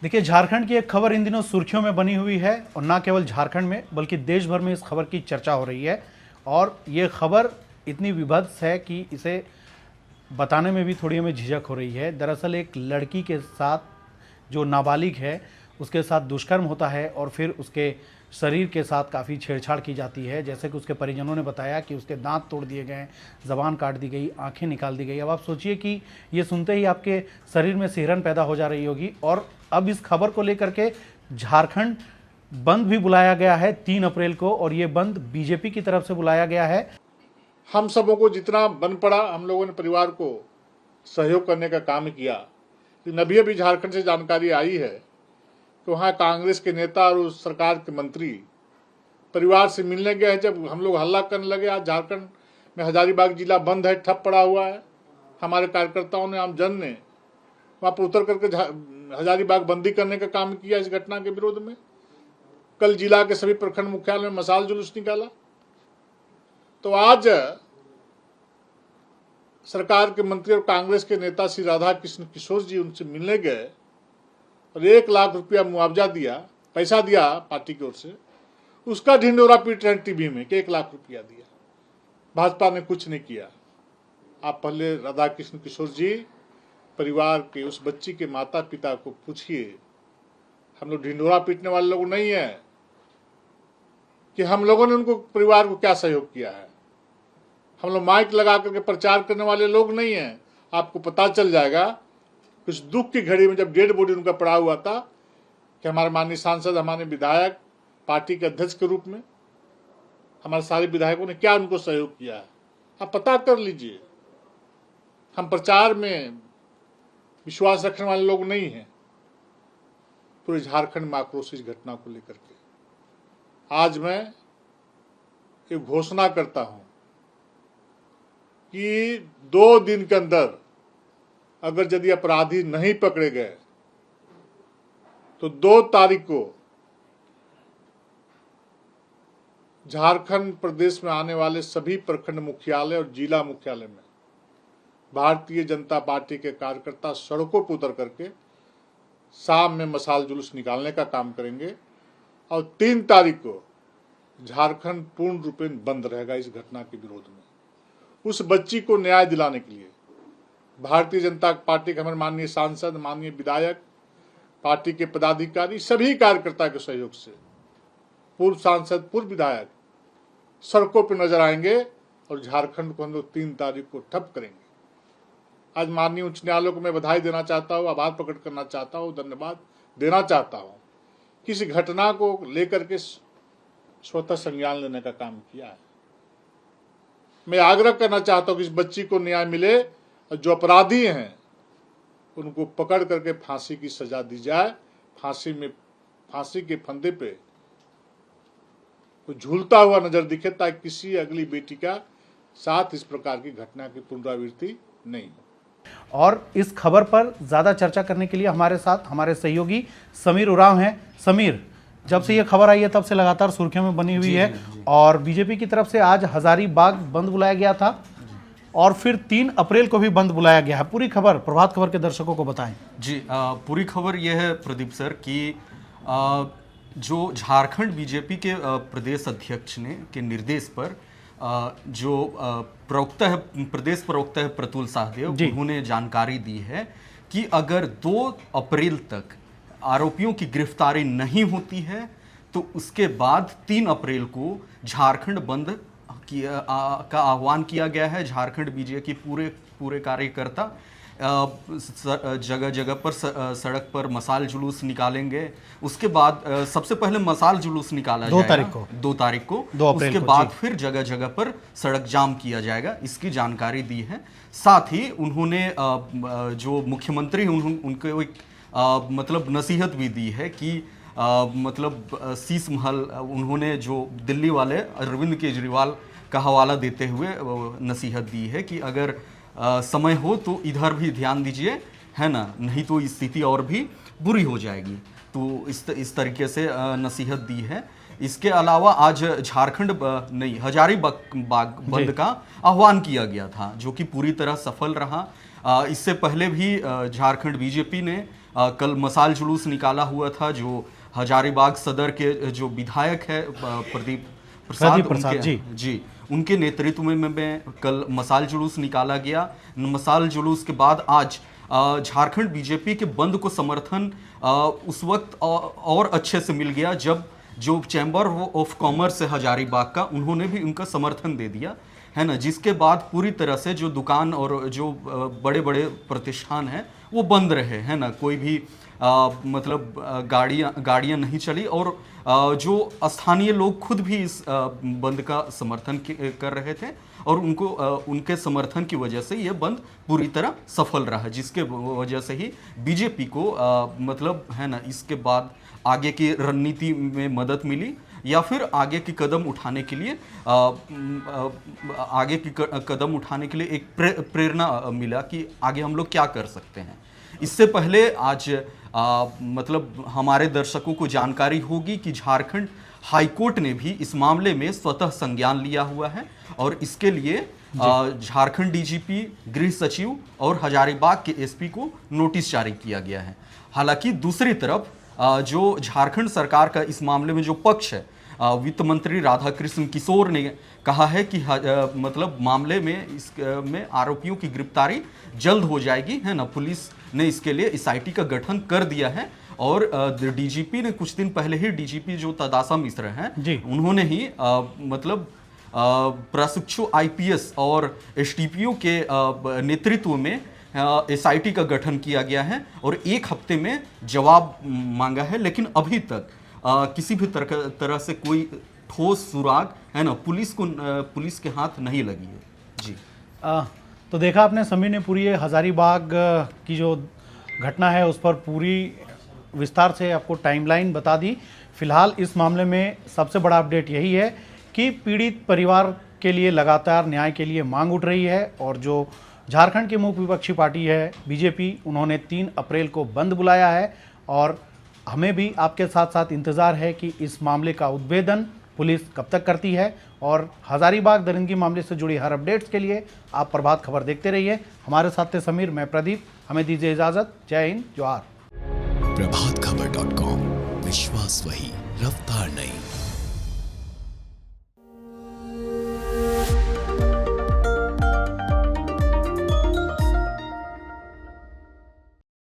देखिए, झारखंड की एक खबर इन दिनों सुर्खियों में बनी हुई है और ना केवल झारखंड में बल्कि देश भर में इस खबर की चर्चा हो रही है। और ये खबर इतनी विभत्स है कि इसे बताने में भी थोड़ी हमें झिझक हो रही है। दरअसल एक लड़की के साथ जो नाबालिग है उसके साथ दुष्कर्म होता है और फिर उसके शरीर के साथ काफ़ी छेड़छाड़ की जाती है। जैसे कि उसके परिजनों ने बताया कि उसके दांत तोड़ दिए गए, ज़बान काट दी गई, आंखें निकाल दी गई। अब आप सोचिए कि ये सुनते ही आपके शरीर में सिहरन पैदा हो जा रही होगी। और अब इस खबर को लेकर के झारखंड बंद भी बुलाया गया है 3 अप्रैल को, और ये बंद बीजेपी की तरफ से बुलाया गया है। हम सबों को जितना बन पड़ा हम लोगों ने परिवार को सहयोग करने का काम किया। लेकिन अभी झारखंड से जानकारी आई है कि वहाँ कांग्रेस के नेता और उस सरकार के मंत्री परिवार से मिलने गए हैं। जब हम लोग हल्ला करने लगे, आज झारखंड में हजारीबाग जिला बंद है, ठप पड़ा हुआ है, हमारे कार्यकर्ताओं ने, आम जन ने वहाँ पर उतर करके हजारीबाग बंदी करने का काम किया इस घटना के विरोध में। कल जिला के सभी प्रखंड मुख्यालय में मसाल जुलूस निकाला। तो आज सरकार के मंत्री और कांग्रेस के नेता श्री राधा कृष्ण किशोर जी उनसे मिलने गए और 1 लाख रुपया मुआवजा दिया, पैसा दिया पार्टी की ओर से। उसका ढिंडोरा पीट रहे टीवी में कि 1 लाख रुपया दिया, भाजपा ने कुछ नहीं किया। आप पहले राधा कृष्ण किशोर जी परिवार के उस बच्ची के माता पिता को पूछिए। हम लोग ढिंडोरा पीटने वाले लोग नहीं है कि हम लोगों ने उनको परिवार को क्या सहयोग किया है। हम लोग माइक लगा करके प्रचार करने वाले लोग नहीं हैं। आपको पता चल जाएगा कुछ दुख की घड़ी में जब डेड बॉडी उनका पड़ा हुआ था कि हमारे माननीय सांसद, हमारे विधायक, पार्टी के अध्यक्ष के रूप में हमारे सारे विधायकों ने क्या उनको सहयोग किया है, आप पता कर लीजिए। हम प्रचार में विश्वास रखने वाले लोग नहीं हैं। पूरे झारखंड में आक्रोश इस घटना को लेकर के। आज मैं एक घोषणा करता हूं कि 2 दिन के अंदर अगर यदि अपराधी नहीं पकड़े गए तो 2 तारीख को झारखंड प्रदेश में आने वाले सभी प्रखंड मुख्यालय और जिला मुख्यालय में भारतीय जनता पार्टी के कार्यकर्ता सड़कों पर उतर करके शाम में मसाल जुलूस निकालने का काम करेंगे। और 3 तारीख को झारखंड पूर्ण रूपेण बंद रहेगा इस घटना के विरोध में। उस बच्ची को न्याय दिलाने के लिए भारतीय जनता पार्टी के हमारे माननीय सांसद, माननीय विधायक, पार्टी के पदाधिकारी, सभी कार्यकर्ता के सहयोग से पूर्व सांसद, पूर्व विधायक सड़कों पर नजर आएंगे और झारखंड को हम लोग 3 तारीख को ठप करेंगे। आज माननीय उच्च न्यायालय को मैं बधाई देना चाहता हूँ, आभार प्रकट करना चाहता हूँ, धन्यवाद देना चाहता हूँ कि इस घटना को लेकर के स्वतः संज्ञान लेने का काम किया है। मैं आग्रह करना चाहता हूँ कि इस बच्ची को न्याय मिले और जो अपराधी हैं उनको पकड़ करके फांसी की सजा दी जाए। फांसी के फंदे पे तो झूलता हुआ नजर दिखे ताकि किसी अगली बेटी का साथ इस प्रकार की घटना की पुनरावृत्ति नहीं हो। और इस खबर पर ज़्यादा चर्चा करने के लिए हमारे साथ हमारे सहयोगी समीर उरांव हैं। समीर, जब से ये खबर आई है तब से लगातार सुर्खियों में बनी हुई है और बीजेपी की तरफ से आज हजारीबाग बंद बुलाया गया था और फिर 3 अप्रैल को भी बंद बुलाया गया है। पूरी खबर प्रभात खबर के दर्शकों को बताएं। जी, पूरी खबर यह है प्रदीप सर कि जो झारखंड बीजेपी के प्रदेश अध्यक्ष ने के निर्देश पर जो प्रवक्ता है, प्रदेश प्रवक्ता है प्रतुल सहदेव, उन्होंने जानकारी दी है कि अगर 2 अप्रैल तक आरोपियों की गिरफ्तारी नहीं होती है तो उसके बाद 3 अप्रैल को झारखंड बंद का आह्वान किया गया है। झारखंड बीजेपी के पूरे कार्यकर्ता जगह जगह पर सड़क पर मसाल जुलूस निकालेंगे। उसके बाद सबसे पहले मसाल जुलूस निकाला जाएगा 2 तारीख को, उसके बाद फिर जगह जगह पर सड़क जाम किया जाएगा, इसकी जानकारी दी है। साथ ही उन्होंने जो मुख्यमंत्री उनको एक मतलब नसीहत भी दी है कि मतलब शीश महल, उन्होंने जो दिल्ली वाले अरविंद केजरीवाल का हवाला देते हुए नसीहत दी है कि अगर समय हो तो इधर भी ध्यान दीजिए, है ना, नहीं तो स्थिति और भी बुरी हो जाएगी। तो इस तरीके से नसीहत दी है। इसके अलावा आज झारखंड नहीं हजारीबाग बंद का आह्वान किया गया था जो कि पूरी तरह सफल रहा। इससे पहले भी झारखंड बीजेपी ने कल मसाल जुलूस निकाला हुआ था, जो हजारीबाग सदर के जो विधायक है प्रदीप प्रसाद जी जी उनके नेतृत्व में कल मसाल जुलूस निकाला गया। मसाल जुलूस के बाद आज झारखंड बीजेपी के बंद को समर्थन उस वक्त और अच्छे से मिल गया जब जो चैम्बर ऑफ कॉमर्स है हजारीबाग का, उन्होंने भी उनका समर्थन दे दिया, है ना, जिसके बाद पूरी तरह से जो दुकान और जो बड़े बड़े प्रतिष्ठान हैं वो बंद रहे, है ना, कोई भी मतलब गाड़ियाँ नहीं चली और जो स्थानीय लोग खुद भी इस बंद का समर्थन कर रहे थे और उनके समर्थन की वजह से ये बंद पूरी तरह सफल रहा, जिसके वजह से ही बीजेपी को मतलब, है ना, इसके बाद आगे की रणनीति में मदद मिली या फिर आगे की कदम उठाने के लिए कदम उठाने के लिए एक प्रेरणा मिला कि आगे हम लोग क्या कर सकते हैं। इससे पहले आज मतलब हमारे दर्शकों को जानकारी होगी कि झारखंड हाईकोर्ट ने भी इस मामले में स्वतः संज्ञान लिया हुआ है और इसके लिए झारखंड डीजीपी, गृह सचिव और हजारीबाग के एसपी को नोटिस जारी किया गया है। हालांकि दूसरी तरफ जो झारखंड सरकार का इस मामले में जो पक्ष है, वित्त मंत्री राधाकृष्ण किशोर ने कहा है कि मतलब मामले में में आरोपियों की गिरफ्तारी जल्द हो जाएगी, है ना। पुलिस ने इसके लिए एसआईटी का गठन कर दिया है और डीजीपी ने कुछ दिन पहले ही, डीजीपी जो तदासा मिश्र हैं, उन्होंने ही मतलब प्रशिक्षु आईपीएस और एसटीपीओ के नेतृत्व में एसआईटी का गठन किया गया है और एक हफ्ते में जवाब मांगा है, लेकिन अभी तक किसी भी तरह से कोई ठोस सुराग, है ना, पुलिस के हाथ नहीं लगी है जी। तो देखा आपने समीर ने पूरी हजारीबाग की जो घटना है उस पर पूरी विस्तार से आपको टाइमलाइन बता दी। फिलहाल इस मामले में सबसे बड़ा अपडेट यही है कि पीड़ित परिवार के लिए लगातार न्याय के लिए मांग उठ रही है और जो झारखंड की मुख्य विपक्षी पार्टी है बीजेपी, उन्होंने 3 अप्रैल को बंद बुलाया है और हमें भी आपके साथ साथ इंतज़ार है कि इस मामले का उद्भेदन पुलिस कब तक करती है और हजारीबाग दरिंदगी मामले से जुड़ी हर अपडेट्स के लिए आप प्रभात खबर देखते रहिए। हमारे साथ थे समीर, मैं प्रदीप, हमें दीजिए इजाज़त। जय हिंद, जोहार। प्रभातखबर.com, विश्वास वही, रफ्तार नहीं।